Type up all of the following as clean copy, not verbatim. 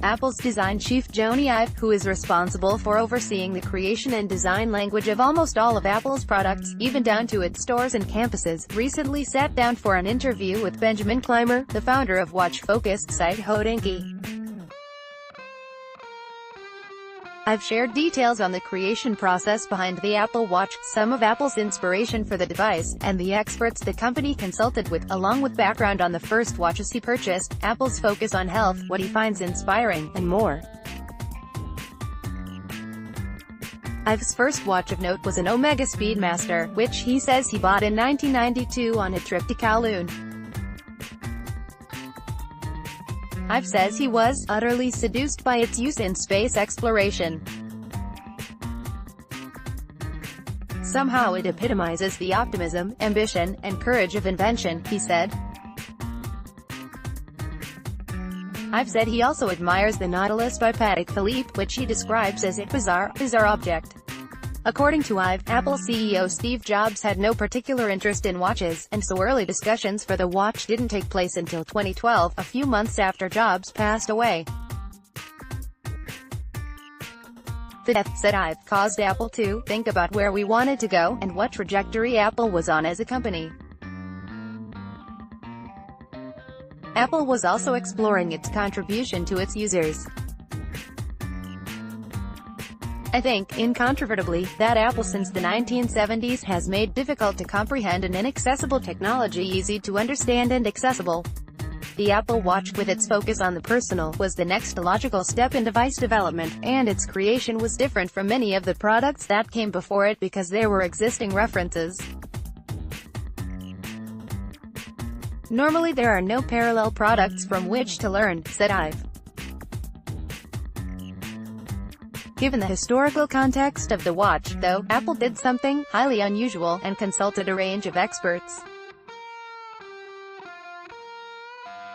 Apple's design chief Jony Ive, who is responsible for overseeing the creation and design language of almost all of Apple's products, even down to its stores and campuses, recently sat down for an interview with Benjamin Clymer, the founder of watch-focused site Hodinkee. I've shared details on the creation process behind the Apple Watch, some of Apple's inspiration for the device, and the experts the company consulted with, along with background on the first watches he purchased, Apple's focus on health, what he finds inspiring, and more. Ive's first watch of note was an Omega Speedmaster, which he says he bought in 1992 on a trip to Kowloon. Ive says he was utterly seduced by its use in space exploration. Somehow it epitomizes the optimism, ambition, and courage of invention, he said. Ive said he also admires the Nautilus by Patek Philippe, which he describes as a bizarre object. According to Ive, Apple CEO Steve Jobs had no particular interest in watches, and so early discussions for the watch didn't take place until 2012, a few months after Jobs passed away. The death, said Ive, caused Apple to think about where we wanted to go, and what trajectory Apple was on as a company. Apple was also exploring its contribution to its users. I think, incontrovertibly, that Apple since the 1970s has made difficult to comprehend and inaccessible technology easy to understand and accessible. The Apple Watch, with its focus on the personal, was the next logical step in device development, and its creation was different from many of the products that came before it because there were existing references. Normally there are no parallel products from which to learn, said Ive. Given the historical context of the watch, though, Apple did something highly unusual, and consulted a range of experts.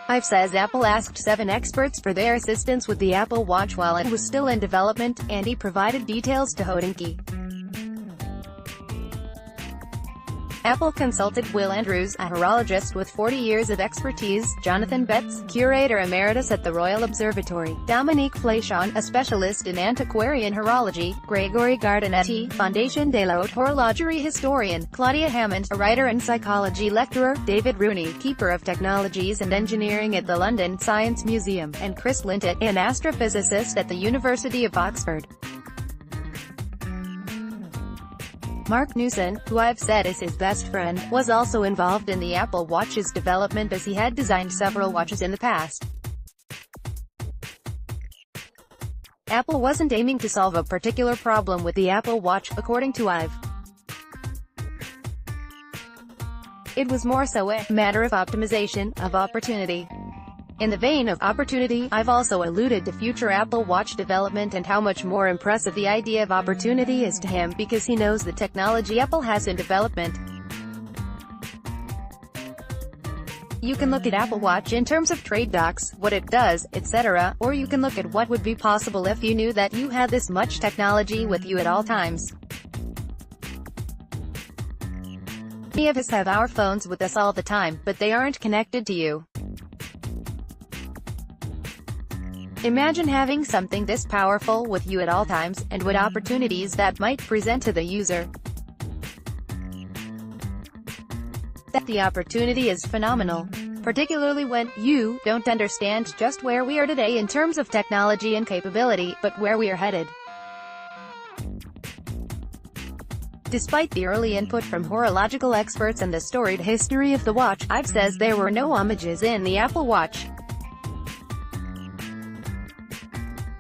Ive says Apple asked 7 experts for their assistance with the Apple Watch while it was still in development, and he provided details to Hodinkee. Apple consulted Will Andrews, a horologist with 40 years of expertise, Jonathan Betts, curator emeritus at the Royal Observatory, Dominique Flachon, a specialist in antiquarian horology, Gregory Gardinetti, Fondation de la Haute Horlogerie historian, Claudia Hammond, a writer and psychology lecturer, David Rooney, keeper of technologies and engineering at the London Science Museum, and Chris Lintott, an astrophysicist at the University of Oxford. Mark Newson, who Ive said is his best friend, was also involved in the Apple Watch's development as he had designed several watches in the past. Apple wasn't aiming to solve a particular problem with the Apple Watch, according to Ive. It was more so a matter of optimization, of opportunity. In the vein of opportunity, I've also alluded to future Apple Watch development and how much more impressive the idea of opportunity is to him because he knows the technology Apple has in development. You can look at Apple Watch in terms of trade docs, what it does, etc., or you can look at what would be possible if you knew that you had this much technology with you at all times. Many of us have our phones with us all the time, but they aren't connected to you. Imagine having something this powerful with you at all times, and what opportunities that might present to the user. That the opportunity is phenomenal. Particularly when you don't understand just where we are today in terms of technology and capability, but where we are headed. Despite the early input from horological experts and the storied history of the watch, Ive says there were no homages in the Apple Watch.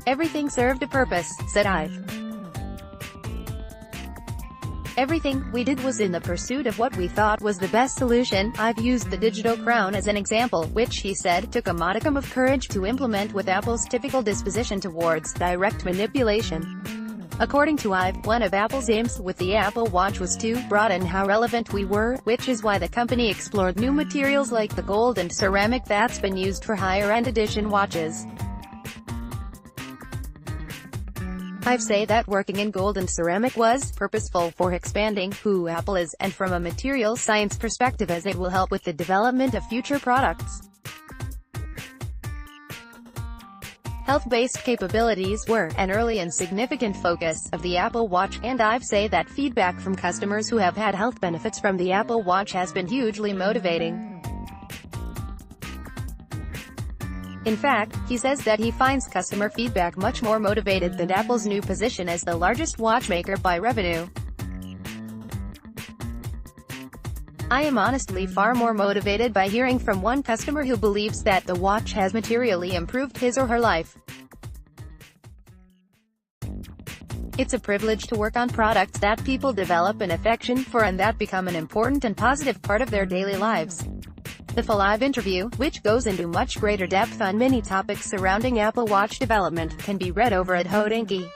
Everything served a purpose, said Ive. Everything we did was in the pursuit of what we thought was the best solution. I've used the digital crown as an example, which he said took a modicum of courage to implement with Apple's typical disposition towards direct manipulation. According to Ive, one of Apple's aims with the Apple Watch was to broaden how relevant we were, which is why the company explored new materials like the gold and ceramic that's been used for higher-end edition watches. Ive say that working in gold and ceramic was purposeful for expanding who Apple is, and from a materials science perspective as it will help with the development of future products. Health-based capabilities were an early and significant focus of the Apple Watch, and Ive say that feedback from customers who have had health benefits from the Apple Watch has been hugely motivating. In fact, he says that he finds customer feedback much more motivated than Apple's new position as the largest watchmaker by revenue. I am honestly far more motivated by hearing from one customer who believes that the watch has materially improved his or her life. It's a privilege to work on products that people develop an affection for and that become an important and positive part of their daily lives. The full Ive interview, which goes into much greater depth on many topics surrounding Apple Watch development, can be read over at Hodinkee.